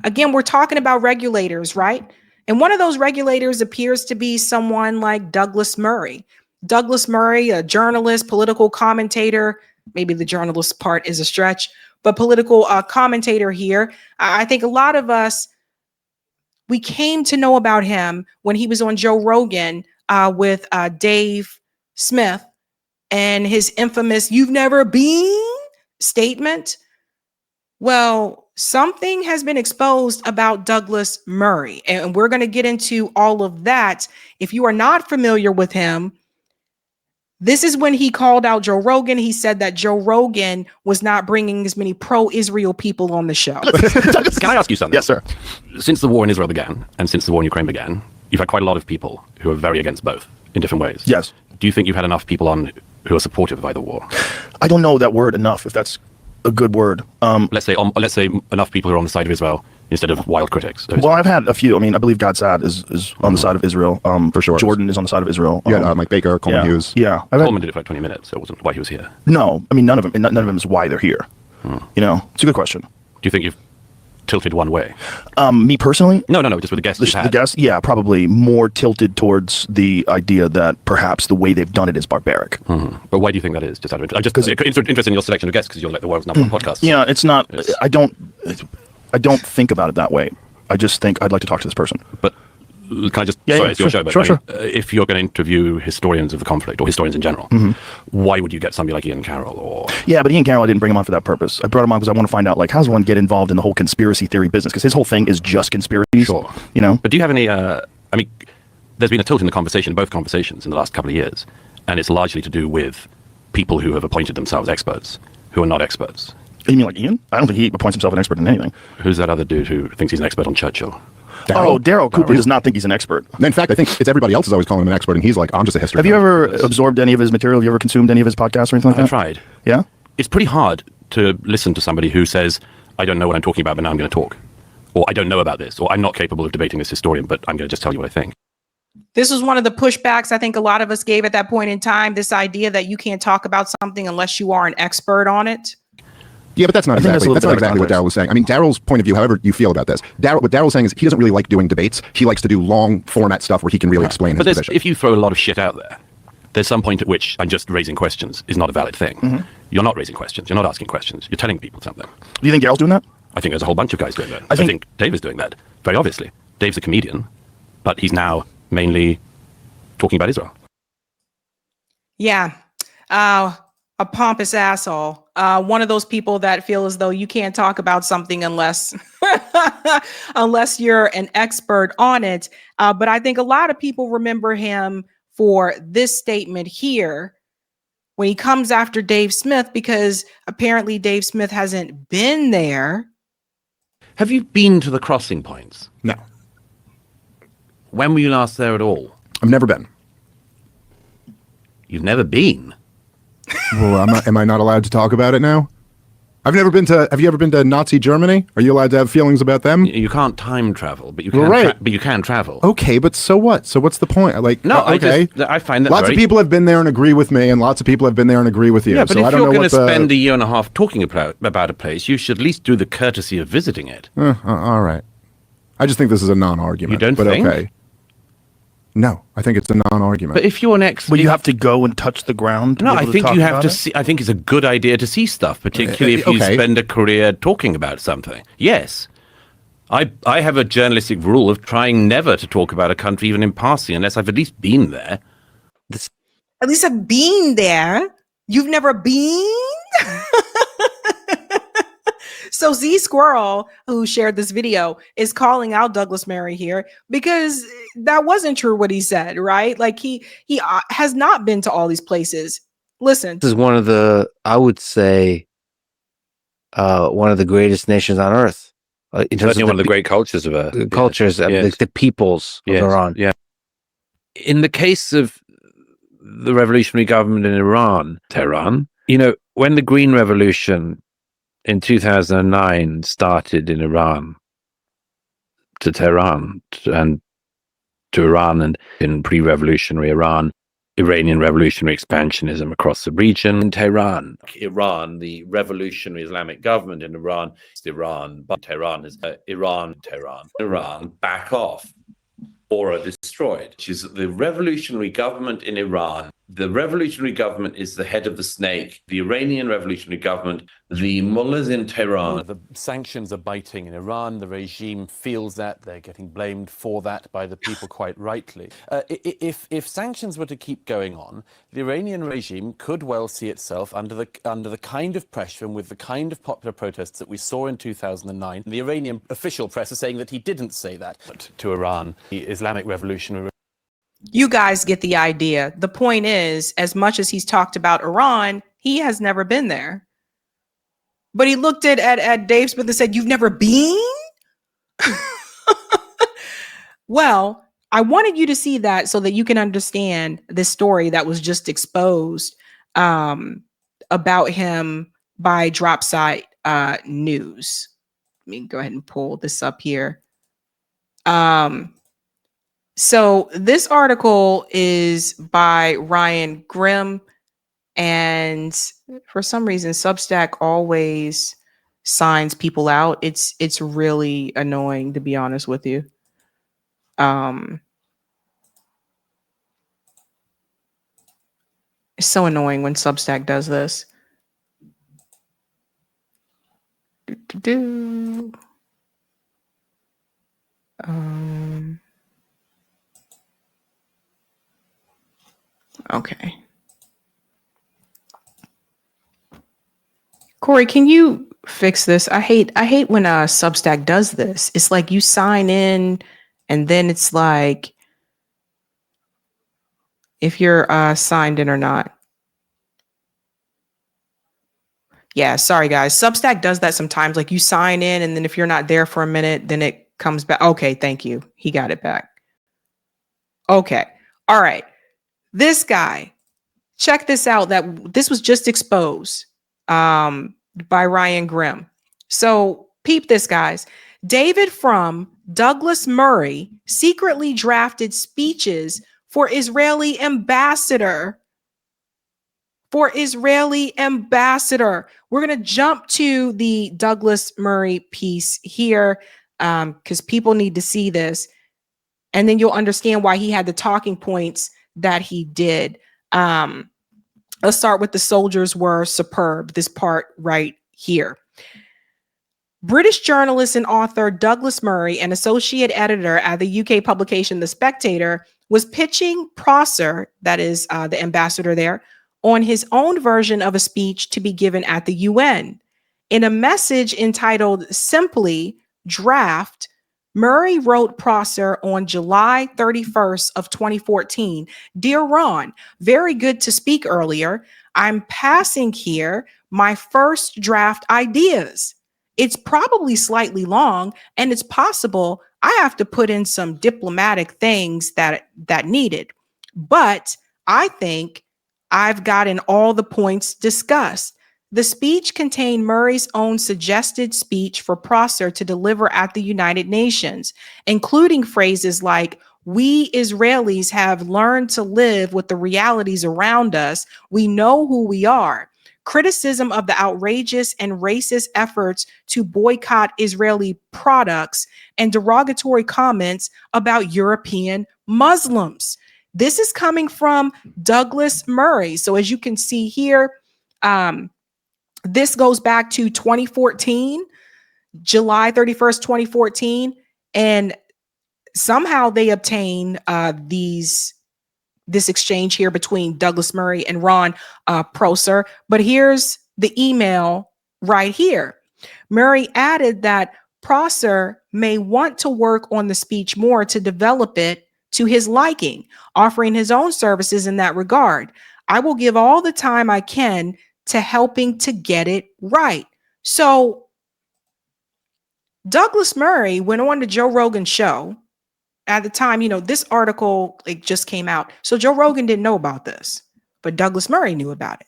Again, we're talking about regulators, right? And one of those regulators appears to be someone like Douglas Murray. Douglas Murray, a journalist, political commentator. Maybe the journalist part is a stretch, but political commentator here. I think a lot of us, we came to know about him when he was on Joe Rogan with Dave Smith and his infamous "you've never been" statement. Well, something has been exposed about Douglas Murray, and we're going to get into all of that. If you are not familiar with him, this is when he called out Joe Rogan. He said that Joe Rogan was not bringing as many pro-Israel people on the show. Can I ask you something? Yes, sir. Since the war in Israel began, and since the war in Ukraine began, you've had quite a lot of people who are very against both in different ways. Yes. Do you think you've had enough people on who are supportive of either war? I don't know that word enough, if that's a good word. Let's say enough people who are on the side of Israel instead of wild critics. Well, I've had a few. I mean, I believe Godsad is on the side of Israel. For sure. Jordan is on the side of Israel. Mike Baker, Coleman Hughes. Yeah. Coleman did it for like 20 minutes, so it wasn't why he was here. No, I mean, none of them is why they're here. You know, it's a good question. Do you think you've tilted one way? Me personally? No, just with the guests you've had. The guests, yeah, probably more tilted towards the idea that perhaps the way they've done it is barbaric. But why do you think that is? Just out of interest. I'm just interested in your selection of guests because you're like the world's number one podcast. Yeah, it's not. I don't think about it that way. I just think I'd like to talk to this person. But can I just? Sorry, it's your show. But Sure. If you're going to interview historians of the conflict or historians in general, why would you get somebody like Ian Carroll or? Yeah, but Ian Carroll, I didn't bring him on for that purpose. I brought him on because I want to find out, like, how does one get involved in the whole conspiracy theory business? Because his whole thing is just conspiracies. Sure. You know. But do you have any? I mean, there's been a tilt in the conversation, both conversations, in the last couple of years, and it's largely to do with people who have appointed themselves experts who are not experts. You mean like Ian? I don't think he appoints himself an expert in anything. Who's that other dude who thinks he's an expert on Churchill? Daryl Cooper does not think he's an expert. In fact, I think it's everybody else is always calling him an expert, and he's like, I'm just a history. Have you ever absorbed any of his material? Have you ever consumed any of his podcasts or anything like that? I tried. Yeah? It's pretty hard to listen to somebody who says, I don't know what I'm talking about, but now I'm going to talk. Or I don't know about this, or I'm not capable of debating this historian, but I'm going to just tell you what I think. This was one of the pushbacks I think a lot of us gave at that point in time, this idea that you can't talk about something unless you are an expert on it. Yeah, but that's not exactly what Daryl was saying. I mean, Daryl's point of view, however you feel about this, what Daryl's saying is he doesn't really like doing debates. He likes to do long format stuff where he can really explain his position. If you throw a lot of shit out there's some point at which I'm just raising questions is not a valid thing. You're not raising questions. You're not asking questions. You're telling people something. Do you think Daryl's doing that? I think there's a whole bunch of guys doing that. I think Dave is doing that, very obviously. Dave's a comedian, but he's now mainly talking about Israel. Yeah. A pompous asshole. One of those people that feel as though you can't talk about something unless unless you're an expert on it. But I think a lot of people remember him for this statement here when he comes after Dave Smith, because apparently Dave Smith hasn't been there. Have you been to the crossing points? No. When were you last there at all? I've never been. You've never been? Well, am I not allowed to talk about it now? Have you ever been to Nazi Germany? Are you allowed to have feelings about them? You can't time travel, but you can. But you can travel. Okay, but so what? So what's the point? I find that lots of people have been there and agree with me, and lots of people have been there and agree with you. Yeah, but so if I don't you're know going to spend a year and a half talking about a place, you should at least do the courtesy of visiting it. All right. I just think this is a non-argument. You don't think? Okay. No, I think it's a non-argument. But if you're an expert, well, you have to go and touch the ground. No, I think you have to see. I think it's a good idea to see stuff, particularly if you spend a career talking about something. Yes, I have a journalistic rule of trying never to talk about a country, even in passing, unless I've at least been there. At least I've been there. You've never been? So Z Squirrel, who shared this video, is calling out Douglas Murray here because that wasn't true what he said, right? Like he has not been to all these places. Listen. This is one of the, I would say, one of the greatest nations on earth. In terms of one of the great cultures of Earth. Cultures, yes. The peoples of Iran. Yeah. In the case of the revolutionary government in Iran, Tehran, when the Green Revolution in 2009 started in Iran, to Tehran and to Iran and in pre-revolutionary Iran, Iranian revolutionary expansionism across the region. In Tehran, Iran, the revolutionary Islamic government in Iran, is Iran, but Tehran is Iran, back off or are destroyed, which is the revolutionary government in Iran. The revolutionary government is the head of the snake. The Iranian revolutionary government, the mullahs in Tehran. The sanctions are biting in Iran. The regime feels that. They're getting blamed for that by the people quite rightly. If sanctions were to keep going on, the Iranian regime could well see itself under the kind of pressure and with the kind of popular protests that we saw in 2009. The Iranian official press is saying that he didn't say that to Iran. The Islamic revolutionary. You guys get the idea. The point is, as much as he's talked about Iran, he has never been there. But he looked at Dave Smith and said, "You've never been?" Well, I wanted you to see that so that you can understand this story that was just exposed about him by Dropsite News. Let me go ahead and pull this up here. So this article is by Ryan Grimm, and for some reason, Substack always signs people out. It's really annoying, to be honest with you. It's so annoying when Substack does this. Okay. Corey, can you fix this? I hate when Substack does this. It's like you sign in and then it's like if you're signed in or not. Yeah, sorry guys. Substack does that sometimes. Like you sign in and then if you're not there for a minute, then it comes back. Okay, thank you. He got it back. Okay. All right. This guy, check this out. This was just exposed by Ryan Grimm. So peep this, guys. David from Douglas Murray secretly drafted speeches for Israeli ambassador. We're going to jump to the Douglas Murray piece here because people need to see this. And then you'll understand why he had the talking points that he did. Let's start with the soldiers were superb. This part right here. British journalist and author Douglas Murray, an associate editor at the UK publication The Spectator, was pitching Prosser, that is the ambassador there, on his own version of a speech to be given at the UN. In a message entitled simply Draft, Murray wrote Prosser on July 31st of 2014, "Dear Ron, very good to speak earlier. I'm passing here my first draft ideas. It's probably slightly long, and it's possible I have to put in some diplomatic things that needed. But I think I've gotten all the points discussed." The speech contained Murray's own suggested speech for Prosser to deliver at the United Nations, including phrases like, "We Israelis have learned to live with the realities around us. We know who we are." Criticism of the outrageous and racist efforts to boycott Israeli products and derogatory comments about European Muslims. This is coming from Douglas Murray. So as you can see here, this goes back to 2014, July 31st, 2014. And somehow they obtain this exchange here between Douglas Murray and Ron Prosser. But here's the email right here. Murray added that Prosser may want to work on the speech more to develop it to his liking, offering his own services in that regard. "I will give all the time I can to helping to get it right." So Douglas Murray went on to Joe Rogan's show. At the time, this article just came out. So Joe Rogan didn't know about this, but Douglas Murray knew about it.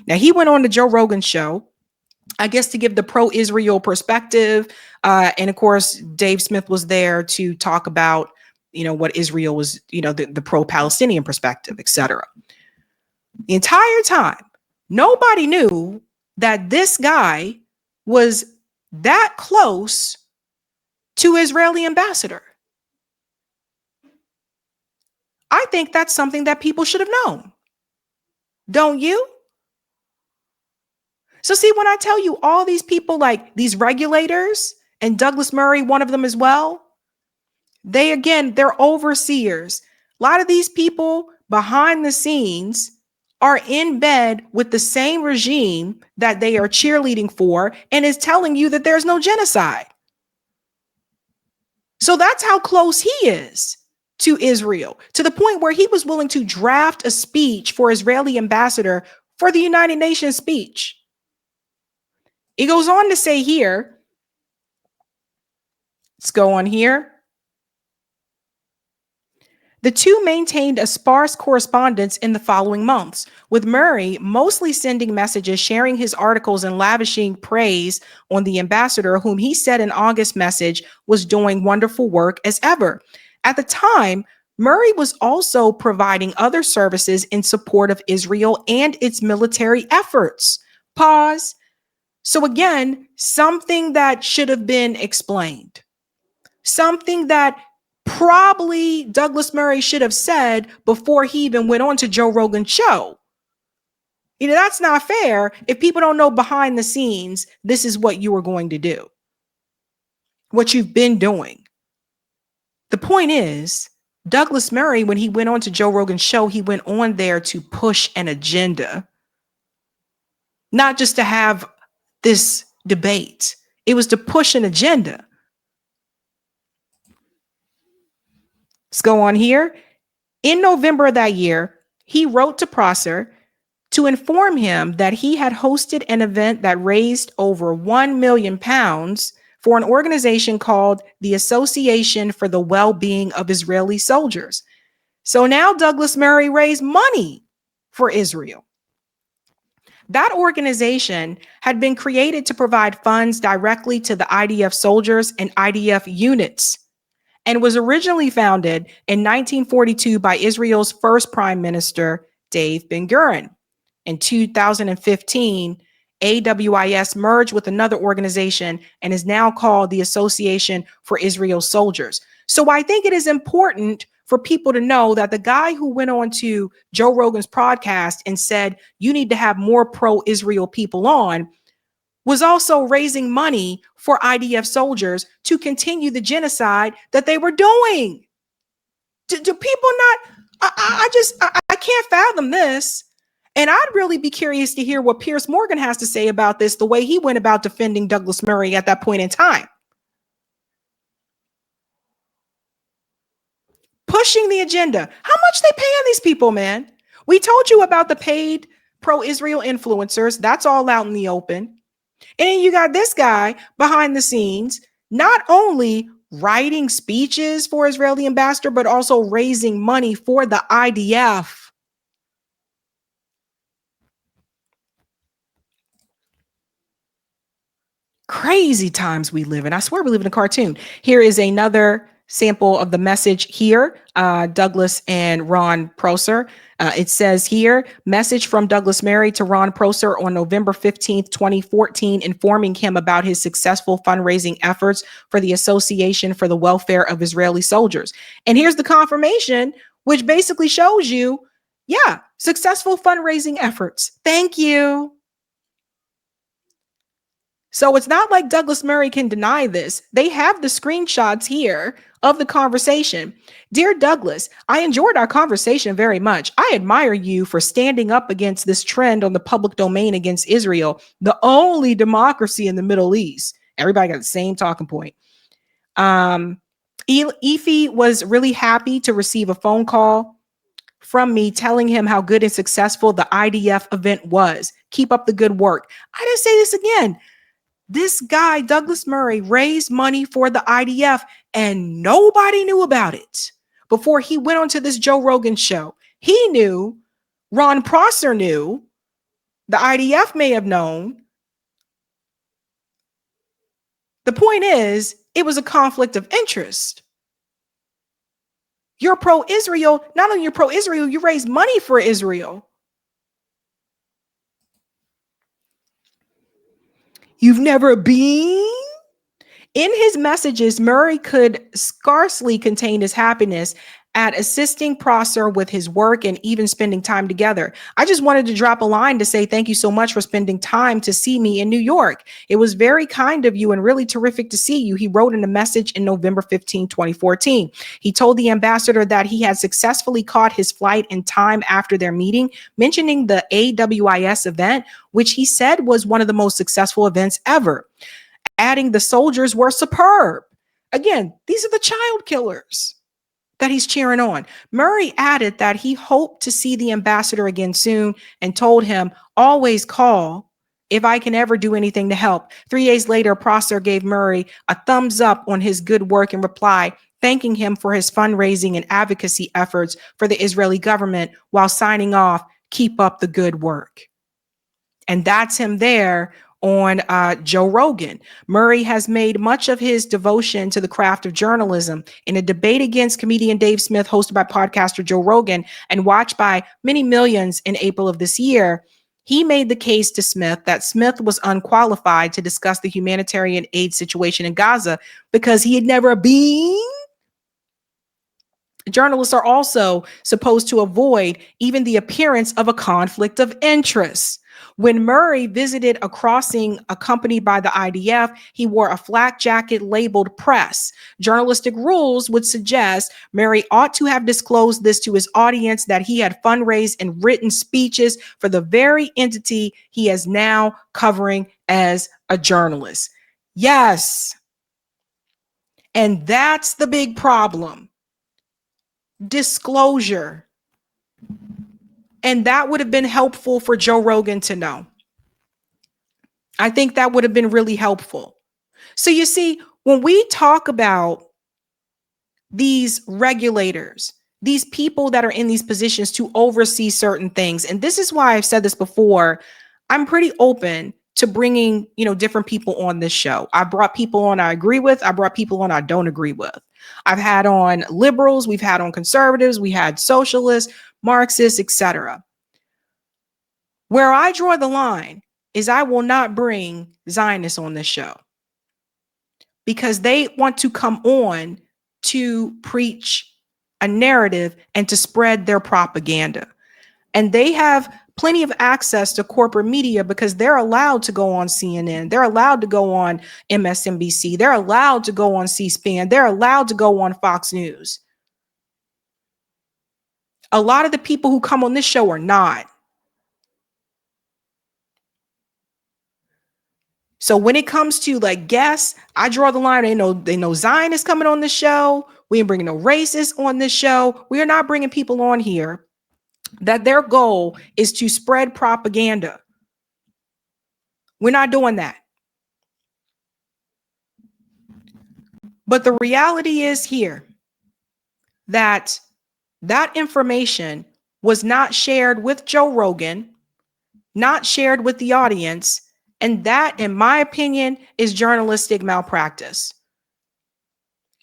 Now he went on to Joe Rogan's show, I guess, to give the pro-Israel perspective. And of course, Dave Smith was there to talk about, what Israel was, the pro-Palestinian perspective, etc. The entire time, nobody knew that this guy was that close to Israeli ambassador. I think that's something that people should have known. Don't you? So see, when I tell you all these people, like these regulators, and Douglas Murray, one of them as well, they're overseers. A lot of these people behind the scenes are in bed with the same regime that they are cheerleading for and is telling you that there's no genocide. So that's how close he is to Israel, to the point where he was willing to draft a speech for Israeli ambassador for the United Nations speech. It goes on to say here, let's go on here. The two maintained a sparse correspondence in the following months, with Murray mostly sending messages, sharing his articles, and lavishing praise on the ambassador, whom he said in August message was doing wonderful work as ever. At the time, Murray was also providing other services in support of Israel and its military efforts. Pause. So again, something that should have been explained. Something that probably Douglas Murray should have said before he even went on to Joe Rogan's show. You know, that's not fair. If people don't know behind the scenes, this is what you were going to do, what you've been doing. The point is, Douglas Murray, when he went on to Joe Rogan's show, he went on there to push an agenda, not just to have this debate. It was to push an agenda. Let's go on here. In November of that year, he wrote to Prosser to inform him that he had hosted an event that raised over £1 million for an organization called the Association for the Well-Being of Israeli Soldiers. So now Douglas Murray raised money for Israel. That organization had been created to provide funds directly to the IDF soldiers and IDF units, and was originally founded in 1942 by Israel's first prime minister, Dave Ben-Gurion. In 2015, AWIS merged with another organization and is now called the Association for Israel Soldiers. So I think it is important for people to know that the guy who went on to Joe Rogan's podcast and said, you need to have more pro-Israel people on, was also raising money for IDF soldiers to continue the genocide that they were doing. Do people not? I can't fathom this. And I'd really be curious to hear what Piers Morgan has to say about this, the way he went about defending Douglas Murray at that point in time. Pushing the agenda. How much they paying these people, man? We told you about the paid pro-Israel influencers. That's all out in the open. And then you got this guy behind the scenes, not only writing speeches for Israeli ambassador, but also raising money for the IDF. Crazy times we live in. I swear we live in a cartoon. Here is another sample of the message here, Douglas and Ron Prosser. It says here, message from Douglas Murray to Ron Prosser on November 15th, 2014, informing him about his successful fundraising efforts for the Association for the Welfare of Israeli Soldiers. And here's the confirmation, which basically shows you, yeah, successful fundraising efforts. Thank you. So it's not like Douglas Murray can deny this. They have the screenshots here of the conversation. Dear Douglas, I enjoyed our conversation very much. I admire you for standing up against this trend on the public domain against Israel, the only democracy in the Middle East. Everybody got the same talking point. Efi was really happy to receive a phone call from me telling him how good and successful the IDF event was. Keep up the good work. I didn't say this again. This guy, Douglas Murray, raised money for the IDF and nobody knew about it before he went on to this Joe Rogan show. He knew, Ron Prosser knew, the IDF may have known. The point is, it was a conflict of interest. You're pro-Israel. Not only you're pro-Israel, you raise money for Israel. You've never been? In his messages, Murray could scarcely contain his happiness at assisting Prosser with his work and even spending time together. I just wanted to drop a line to say thank you so much for spending time to see me in New York. It was very kind of you and really terrific to see you, he wrote in a message in November 15, 2014. He told the ambassador that he had successfully caught his flight in time after their meeting, mentioning the AWIS event, which he said was one of the most successful events ever. Adding the soldiers were superb. Again, these are the child killers that he's cheering on. Murray added that he hoped to see the ambassador again soon and told him, always call if I can ever do anything to help. 3 days later, Prosser gave Murray a thumbs up on his good work in reply, thanking him for his fundraising and advocacy efforts for the Israeli government while signing off, keep up the good work. And that's him there on Joe Rogan. Murray has made much of his devotion to the craft of journalism in a debate against comedian Dave Smith, hosted by podcaster Joe Rogan and watched by many millions in April of this year. He made the case to Smith that Smith was unqualified to discuss the humanitarian aid situation in Gaza because he had never been. Journalists are also supposed to avoid even the appearance of a conflict of interest. When Murray visited a crossing accompanied by the IDF, he wore a flak jacket labeled press. Journalistic rules would suggest Murray ought to have disclosed this to his audience, that he had fundraised and written speeches for the very entity he is now covering as a journalist. Yes. And that's the big problem. Disclosure. And that would have been helpful for Joe Rogan to know. I think that would have been really helpful. So you see, when we talk about these regulators, these people that are in these positions to oversee certain things, and this is why I've said this before, I'm pretty open to bringing, different people on this show. I brought people on I agree with. I brought people on I don't agree with. I've had on liberals. We've had on conservatives. We had socialists, Marxists, etc. Where I draw the line is I will not bring Zionists on this show because they want to come on to preach a narrative and to spread their propaganda. And they have plenty of access to corporate media because they're allowed to go on CNN. They're allowed to go on MSNBC. They're allowed to go on C-SPAN. They're allowed to go on Fox News. A lot of the people who come on this show are not. So when it comes to guests, I draw the line. They know Zionists coming on the show. We ain't bringing no racists on this show. We are not bringing people on here that their goal is to spread propaganda. We're not doing that. But the reality is here that information was not shared with Joe Rogan, not shared with the audience. And that, in my opinion, is journalistic malpractice.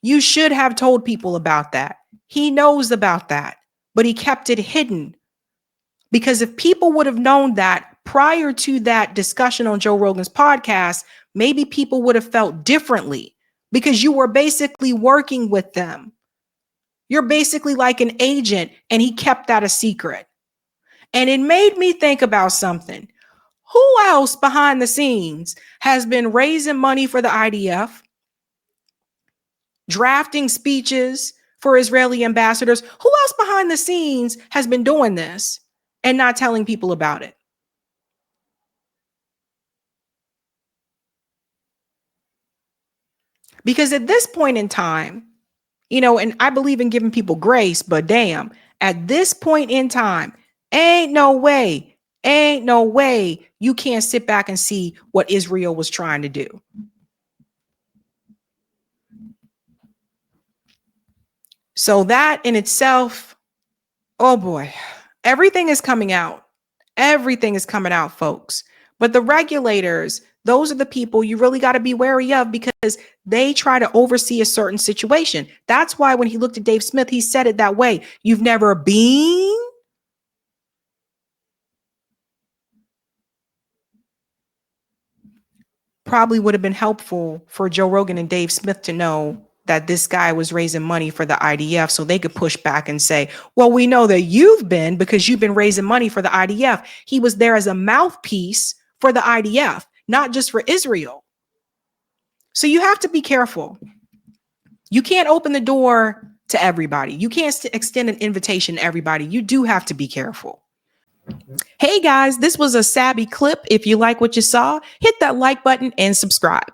You should have told people about that. He knows about that, but he kept it hidden. Because if people would have known that prior to that discussion on Joe Rogan's podcast, maybe people would have felt differently because you were basically working with them. You're basically like an agent, and he kept that a secret. And it made me think about something. Who else behind the scenes has been raising money for the IDF, drafting speeches for Israeli ambassadors? Who else behind the scenes has been doing this and not telling people about it? Because at this point in time, and I believe in giving people grace, but damn, at this point in time, ain't no way you can't sit back and see what Israel was trying to do. So that in itself, oh boy, everything is coming out. Everything is coming out, folks. But the regulators, those are the people you really got to be wary of because they try to oversee a certain situation. That's why when he looked at Dave Smith, he said it that way. You've never been. probably would have been helpful for Joe Rogan and Dave Smith to know that this guy was raising money for the IDF so they could push back and say, well, we know that you've been because you've been raising money for the IDF. He was there as a mouthpiece for the IDF, not just for Israel. So you have to be careful. You can't open the door to everybody. You can't extend an invitation to everybody. You do have to be careful. Hey guys, this was a Sabby clip. If you like what you saw, hit that like button and subscribe.